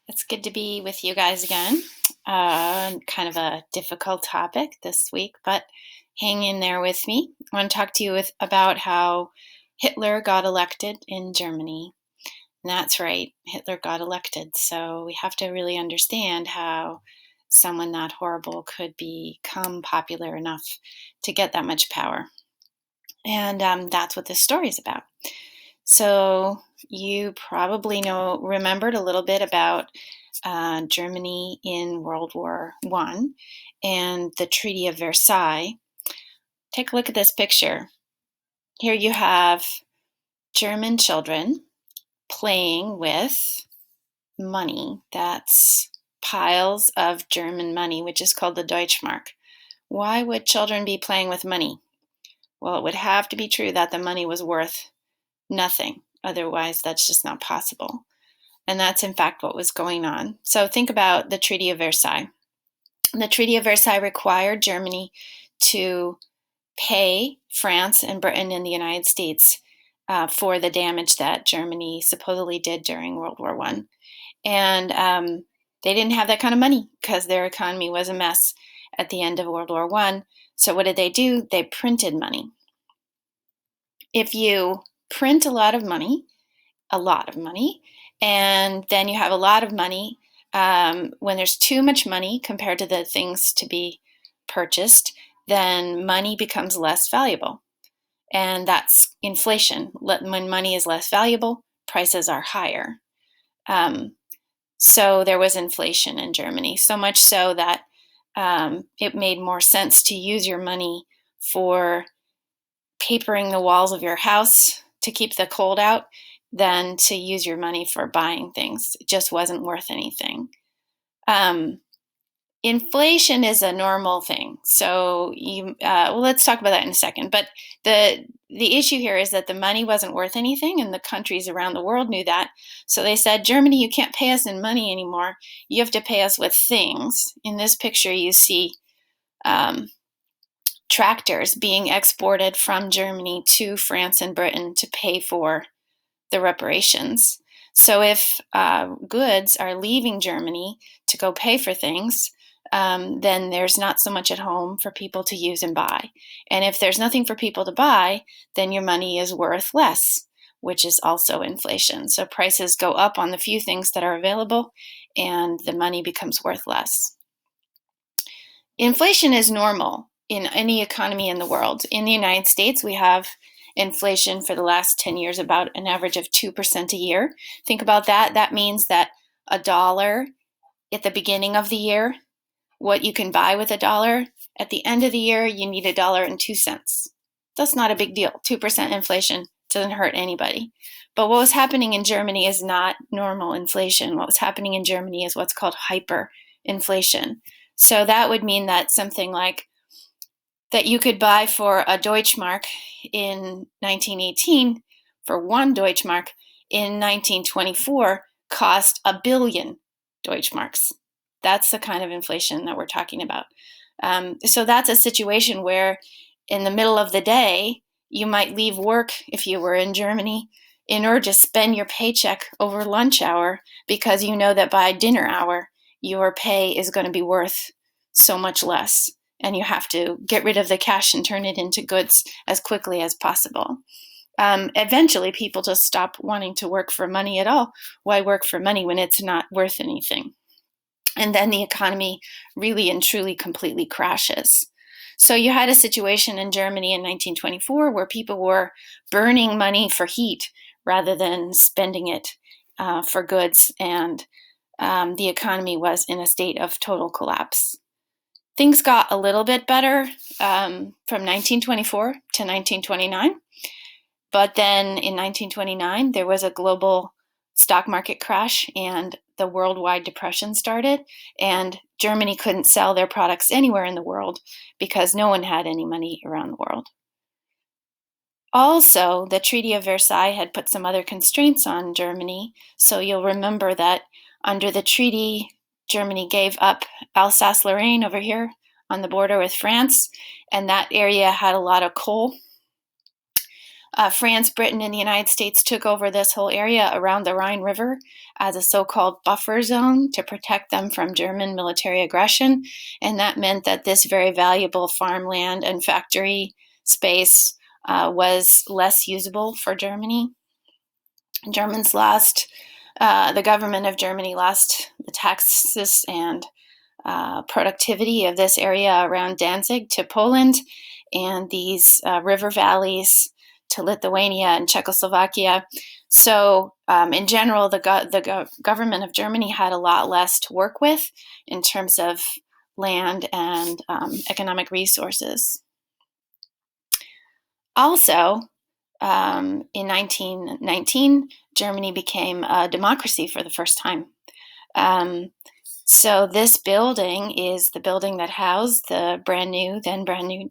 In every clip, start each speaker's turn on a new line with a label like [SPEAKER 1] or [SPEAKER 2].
[SPEAKER 1] It's good to be with you guys again. Kind of a difficult topic this week, but hang in there with me. I want to talk to you about how Hitler got elected in Germany. And that's right, Hitler got elected. So we have to really understand how someone that horrible could become popular enough to get that much power. And that's what this story is about. So you probably remembered a little bit about Germany in World War I and the Treaty of Versailles. Take a look at this picture. Here you have German children playing with money. That's piles of German money, which is called the Deutschmark. Why would children be playing with money? Well, it would have to be true that the money was worth nothing. Otherwise, that's just not possible. And that's in fact what was going on. So think about the Treaty of Versailles. The Treaty of Versailles required Germany to pay France and Britain and the United States for the damage that Germany supposedly did during World War I. And they didn't have that kind of money because their economy was a mess at the end of World War I. So what did they do? They printed money. If you print a lot of money, and then you have a lot of money, when there's too much money compared to the things to be purchased, then money becomes less valuable. And that's inflation. When money is less valuable, prices are higher. So there was inflation in Germany, so much so that it made more sense to use your money for papering the walls of your house to keep the cold out than to use your money for buying things. It just wasn't worth anything. Inflation is a normal thing. So let's talk about that in a second. But the issue here is that the money wasn't worth anything, and the countries around the world knew that. So they said, Germany, you can't pay us in money anymore. You have to pay us with things. In this picture, you see tractors being exported from Germany to France and Britain to pay for the reparations. So if goods are leaving Germany to go pay for things, then there's not so much at home for people to use and buy. And if there's nothing for people to buy, then your money is worth less, which is also inflation. So prices go up on the few things that are available, and the money becomes worth less. Inflation is normal in any economy in the world. In the United States, we have inflation for the last 10 years, about an average of 2% a year. Think about that. That means that $1 at the beginning of the year, what you can buy with $1, at the end of the year, you need $1.02. That's not a big deal. 2% inflation doesn't hurt anybody. But what was happening in Germany is not normal inflation. What was happening in Germany is what's called hyperinflation. So that would mean that something like that you could buy for a Deutschmark in 1918 for one Deutschmark in 1924 cost 1 billion Deutschmarks. That's the kind of inflation that we're talking about. So that's a situation where in the middle of the day, you might leave work if you were in Germany in order to spend your paycheck over lunch hour because you know that by dinner hour, your pay is going to be worth so much less. And you have to get rid of the cash and turn it into goods as quickly as possible. Eventually, people just stop wanting to work for money at all. Why work for money when it's not worth anything? And then the economy really and truly completely crashes. So you had a situation in Germany in 1924 where people were burning money for heat rather than spending it for goods, and the economy was in a state of total collapse. Things got a little bit better from 1924 to 1929. But then in 1929, there was a global stock market crash and the worldwide depression started. And Germany couldn't sell their products anywhere in the world because no one had any money around the world. Also, the Treaty of Versailles had put some other constraints on Germany. So you'll remember that under the treaty, Germany gave up Alsace-Lorraine over here on the border with France, and that area had a lot of coal. France, Britain, and the United States took over this whole area around the Rhine River as a so-called buffer zone to protect them from German military aggression. And that meant that this very valuable farmland and factory space was less usable for Germany. Germans lost, the government of Germany lost the taxes and productivity of this area around Danzig to Poland, and these river valleys to Lithuania and Czechoslovakia. So in general, the government of Germany had a lot less to work with in terms of land and economic resources. Also, in 1919, Germany became a democracy for the first time. So this building is the building that housed the brand new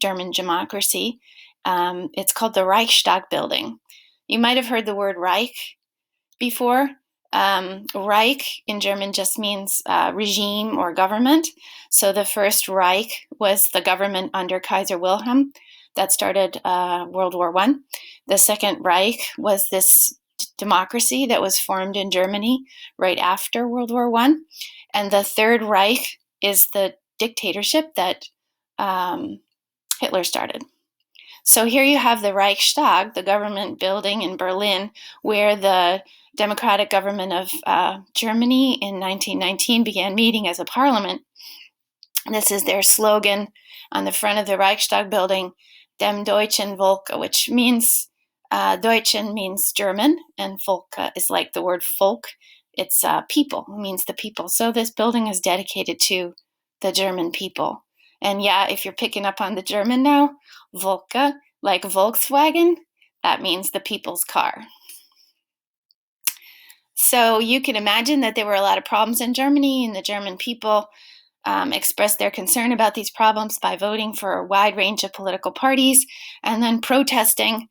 [SPEAKER 1] German democracy. It's called the Reichstag building. You might have heard the word Reich before. Reich in German just means regime or government. So the first Reich was the government under Kaiser Wilhelm that started World War I. The second Reich was this democracy that was formed in Germany right after World War I. And the Third Reich is the dictatorship that Hitler started. So here you have the Reichstag, the government building in Berlin, where the democratic government of Germany in 1919 began meeting as a parliament. This is their slogan on the front of the Reichstag building, Dem Deutschen Volke, which means, Deutschen means German, and Volke is like the word folk. It's people, it means the people. So this building is dedicated to the German people. And yeah, if you're picking up on the German now, Volke, like Volkswagen, that means the people's car. So you can imagine that there were a lot of problems in Germany, and the German people expressed their concern about these problems by voting for a wide range of political parties and then protesting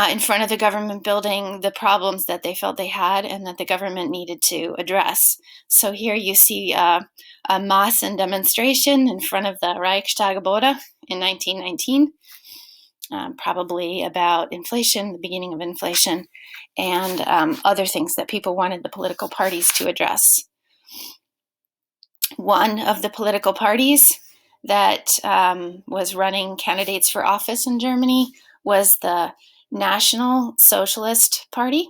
[SPEAKER 1] in front of the government building the problems that they felt they had and that the government needed to address. So here you see a Massen demonstration in front of the Reichstaggebäude in 1919, probably about inflation, the beginning of inflation, and other things that people wanted the political parties to address. One of the political parties that was running candidates for office in Germany was the National Socialist Party,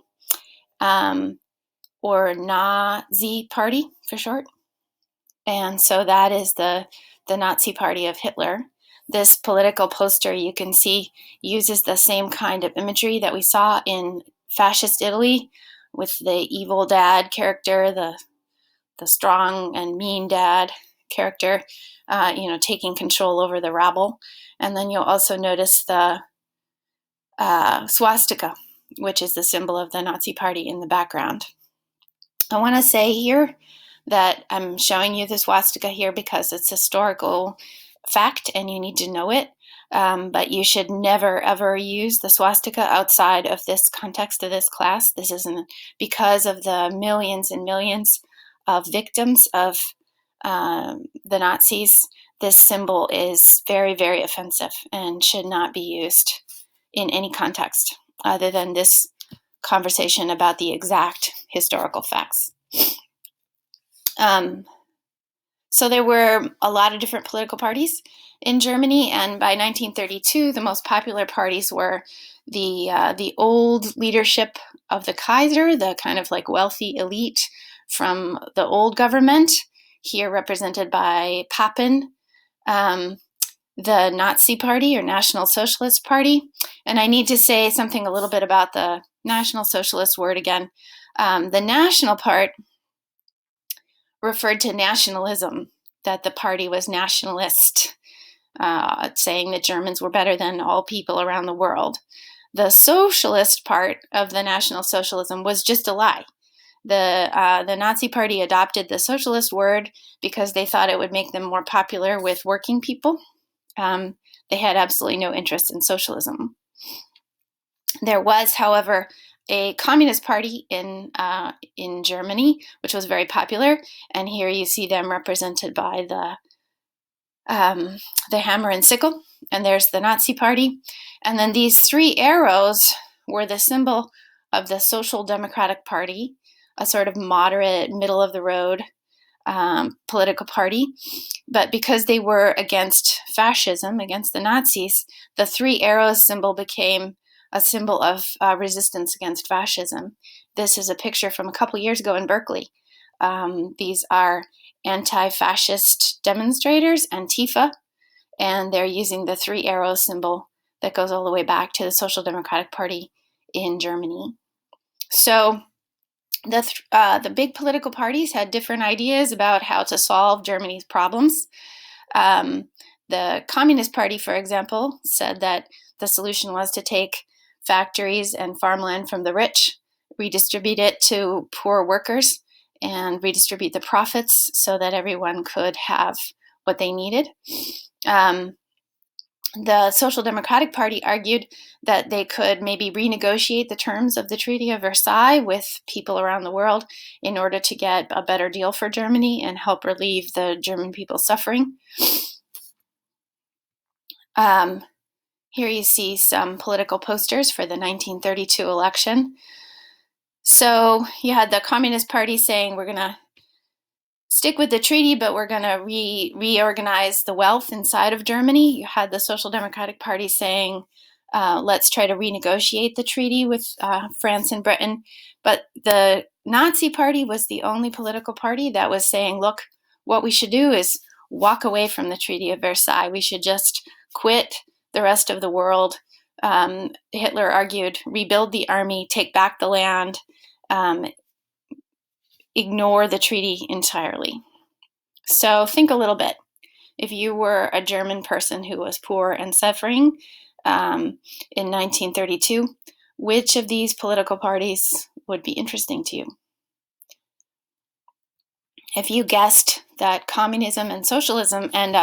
[SPEAKER 1] or Nazi Party for short. And so that is the Nazi Party of Hitler. This political poster, you can see, uses the same kind of imagery that we saw in fascist Italy with the evil dad character, the strong and mean dad character, taking control over the rabble. And then you'll also notice the swastika, which is the symbol of the Nazi Party in the background. I want to say here that I'm showing you the swastika here because it's historical fact and you need to know it. But you should never, ever use the swastika outside of this context of this class. This isn't because of the millions and millions of victims of the Nazis. This symbol is very, very offensive and should not be used in any context other than this conversation about the exact historical facts. So there were a lot of different political parties in Germany, and by 1932, the most popular parties were the old leadership of the Kaiser, the kind of like wealthy elite from the old government, here represented by Papen, the Nazi Party or National Socialist Party. And I need to say something a little bit about the National Socialist word again. The national part referred to nationalism, that the party was nationalist, saying that Germans were better than all people around the world. The socialist part of the National Socialism was just a lie. The Nazi Party adopted the socialist word because they thought it would make them more popular with working people. They had absolutely no interest in socialism. There was, however, a communist party in Germany, which was very popular, and here you see them represented by the hammer and sickle, and there's the Nazi Party. And then these three arrows were the symbol of the Social Democratic Party, a sort of moderate, middle of the road political party. But because they were against fascism, against the Nazis, the three arrows symbol became a symbol of resistance against fascism. This is a picture from a couple years ago in Berkeley. These are anti-fascist demonstrators, Antifa, and they're using the three arrows symbol that goes all the way back to the Social Democratic Party in Germany. So the big political parties had different ideas about how to solve Germany's problems. The Communist Party, for example, said that the solution was to take factories and farmland from the rich, redistribute it to poor workers, and redistribute the profits so that everyone could have what they needed. The Social Democratic Party argued that they could maybe renegotiate the terms of the Treaty of Versailles with people around the world in order to get a better deal for Germany and help relieve the German people's suffering. Here you see some political posters for the 1932 election. So you had the Communist Party saying, we're going to stick with the treaty, but we're going to reorganize the wealth inside of Germany. You had the Social Democratic Party saying, let's try to renegotiate the treaty with France and Britain. But the Nazi Party was the only political party that was saying, look, what we should do is walk away from the Treaty of Versailles. We should just quit the rest of the world. Hitler argued, rebuild the army, take back the land, ignore the treaty entirely. So think a little bit. If you were a German person who was poor and suffering in 1932, which of these political parties would be interesting to you? If you guessed that communism and socialism and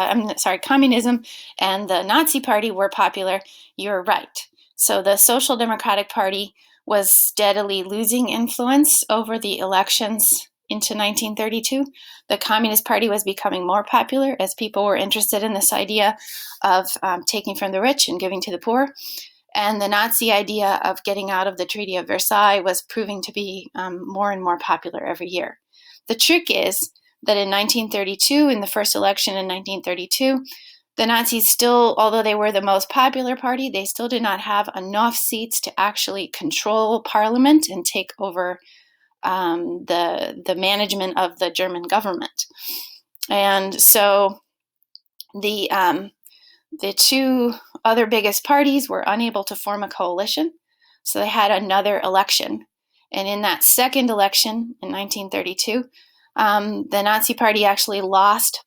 [SPEAKER 1] communism and the Nazi Party were popular, you're right. So the Social Democratic Party was steadily losing influence over the elections into 1932. The Communist Party was becoming more popular as people were interested in this idea of taking from the rich and giving to the poor. And the Nazi idea of getting out of the Treaty of Versailles was proving to be more and more popular every year. The trick is that in 1932, in the first election in 1932, the Nazis still, although they were the most popular party, they still did not have enough seats to actually control parliament and take over the management of the German government. And so the two other biggest parties were unable to form a coalition, so they had another election. And in that second election in 1932, the Nazi Party actually lost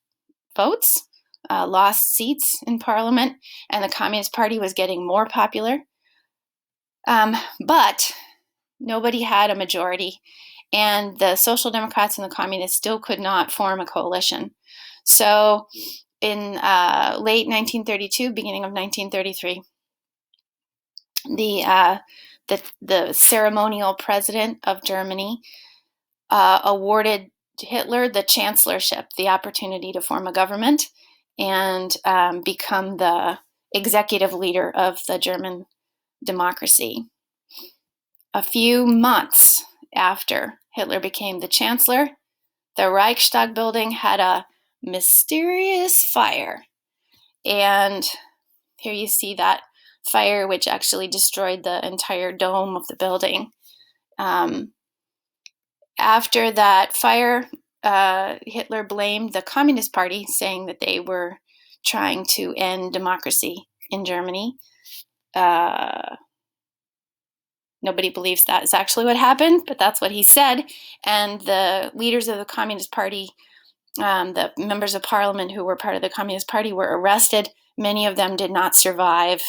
[SPEAKER 1] votes, lost seats in parliament, and the Communist Party was getting more popular. But nobody had a majority, and the Social Democrats and the Communists still could not form a coalition. So in late 1932, beginning of 1933, the ceremonial president of Germany awarded Hitler the chancellorship, the opportunity to form a government and become the executive leader of the German democracy. A few months after Hitler became the chancellor, the Reichstag building had a mysterious fire. And here you see that fire, which actually destroyed the entire dome of the building. After that fire, Hitler blamed the Communist Party, saying that they were trying to end democracy in Germany. Nobody believes that is actually what happened, but that's what he said. And the leaders of the Communist Party, the members of parliament who were part of the Communist Party, were arrested. Many of them did not survive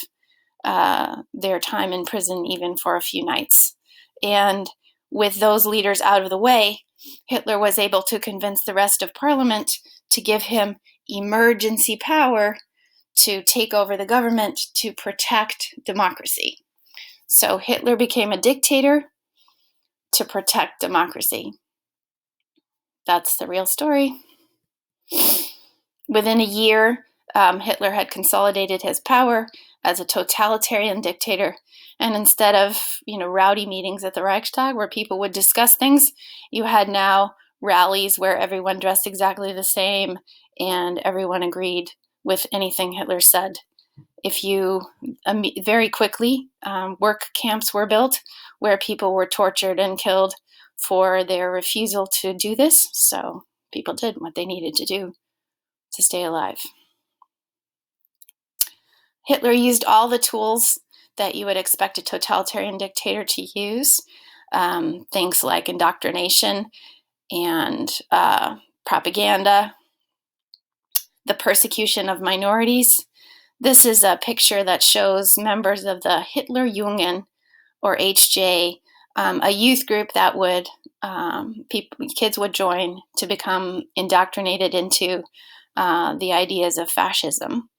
[SPEAKER 1] their time in prison, even for a few nights. And with those leaders out of the way, Hitler was able to convince the rest of parliament to give him emergency power to take over the government to protect democracy. So Hitler became a dictator to protect democracy. That's the real story. Within a year, Hitler had consolidated his power as a totalitarian dictator. And instead of, rowdy meetings at the Reichstag where people would discuss things, you had now rallies where everyone dressed exactly the same and everyone agreed with anything Hitler said. If you very quickly, work camps were built where people were tortured and killed for their refusal to do this. So people did what they needed to do to stay alive. Hitler used all the tools that you would expect a totalitarian dictator to use, things like indoctrination and propaganda, the persecution of minorities. This is a picture that shows members of the Hitler Jungen, or HJ, a youth group that would kids would join to become indoctrinated into the ideas of fascism.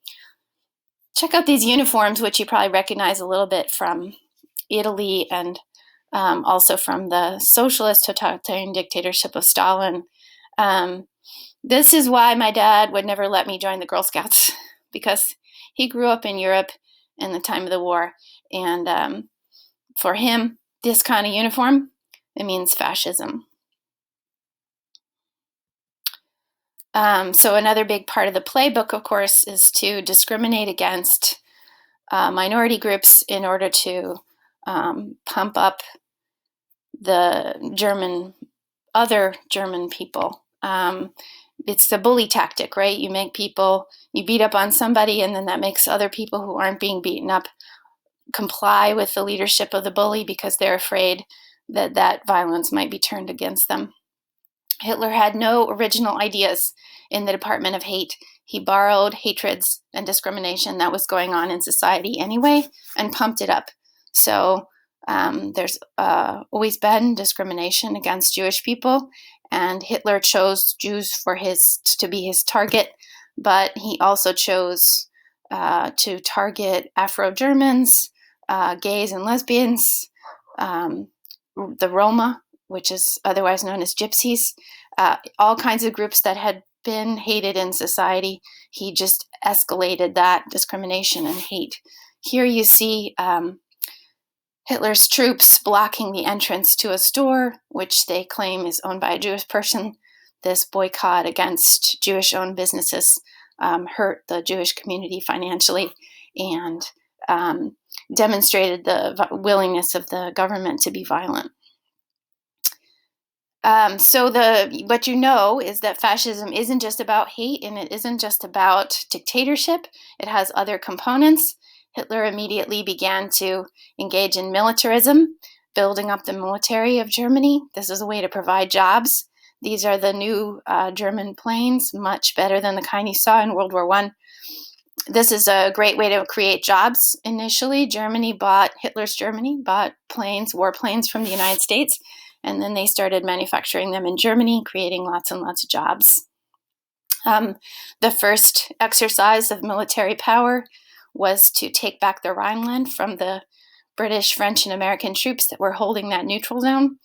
[SPEAKER 1] Check out these uniforms, which you probably recognize a little bit from Italy and also from the socialist totalitarian dictatorship of Stalin. This is why my dad would never let me join the Girl Scouts, because he grew up in Europe in the time of the war. And for him, this kind of uniform, it means fascism. So another big part of the playbook, of course, is to discriminate against minority groups in order to pump up the other German people. It's the bully tactic, right? You beat up on somebody, and then that makes other people who aren't being beaten up comply with the leadership of the bully because they're afraid that violence might be turned against them. Hitler had no original ideas in the Department of Hate. He borrowed hatreds and discrimination that was going on in society anyway and pumped it up. So there's always been discrimination against Jewish people, and Hitler chose Jews to be his target, but he also chose to target Afro-Germans, gays and lesbians, the Roma, which is otherwise known as gypsies, all kinds of groups that had been hated in society. He just escalated that discrimination and hate. Here you see Hitler's troops blocking the entrance to a store, which they claim is owned by a Jewish person. This boycott against Jewish-owned businesses hurt the Jewish community financially and demonstrated the willingness of the government to be violent. So what you know is that fascism isn't just about hate, and it isn't just about dictatorship. It has other components. Hitler immediately began to engage in militarism, building up the military of Germany. This is a way to provide jobs. These are the new German planes, much better than the kind you saw in World War I. This is a great way to create jobs. Initially, Hitler's Germany bought warplanes from the United States, and then they started manufacturing them in Germany, creating lots and lots of jobs. The first exercise of military power was to take back the Rhineland from the British, French, and American troops that were holding that neutral zone.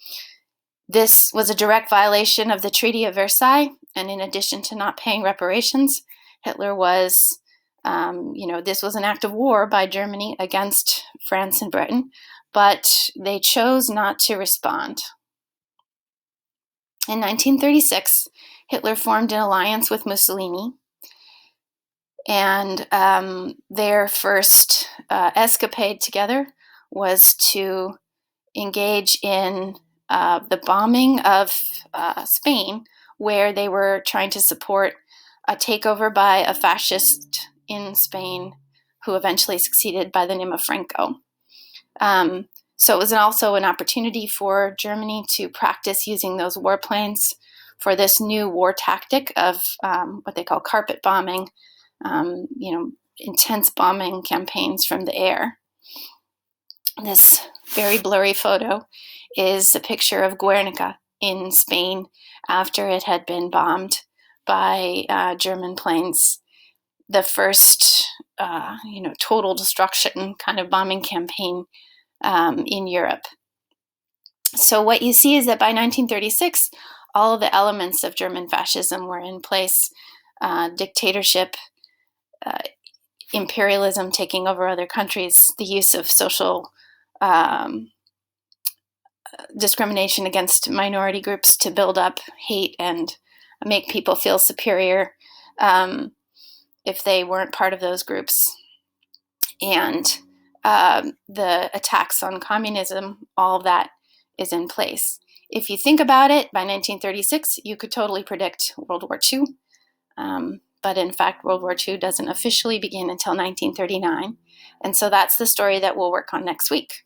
[SPEAKER 1] This was a direct violation of the Treaty of Versailles, and in addition to not paying reparations, Hitler was, this was an act of war by Germany against France and Britain, but they chose not to respond. In 1936, Hitler formed an alliance with Mussolini, and their first escapade together was to engage in the bombing of Spain, where they were trying to support a takeover by a fascist in Spain who eventually succeeded by the name of Franco. So it was also an opportunity for Germany to practice using those warplanes for this new war tactic of what they call carpet bombing, intense bombing campaigns from the air. This very blurry photo is a picture of Guernica in Spain after it had been bombed by German planes. The first, total destruction kind of bombing campaign in Europe. So what you see is that by 1936, all of the elements of German fascism were in place. Dictatorship, imperialism taking over other countries, the use of social discrimination against minority groups to build up hate and make people feel superior if they weren't part of those groups. And the attacks on communism, all of that is in place. If you think about it, by 1936, you could totally predict World War II. But in fact, World War II doesn't officially begin until 1939. And so that's the story that we'll work on next week.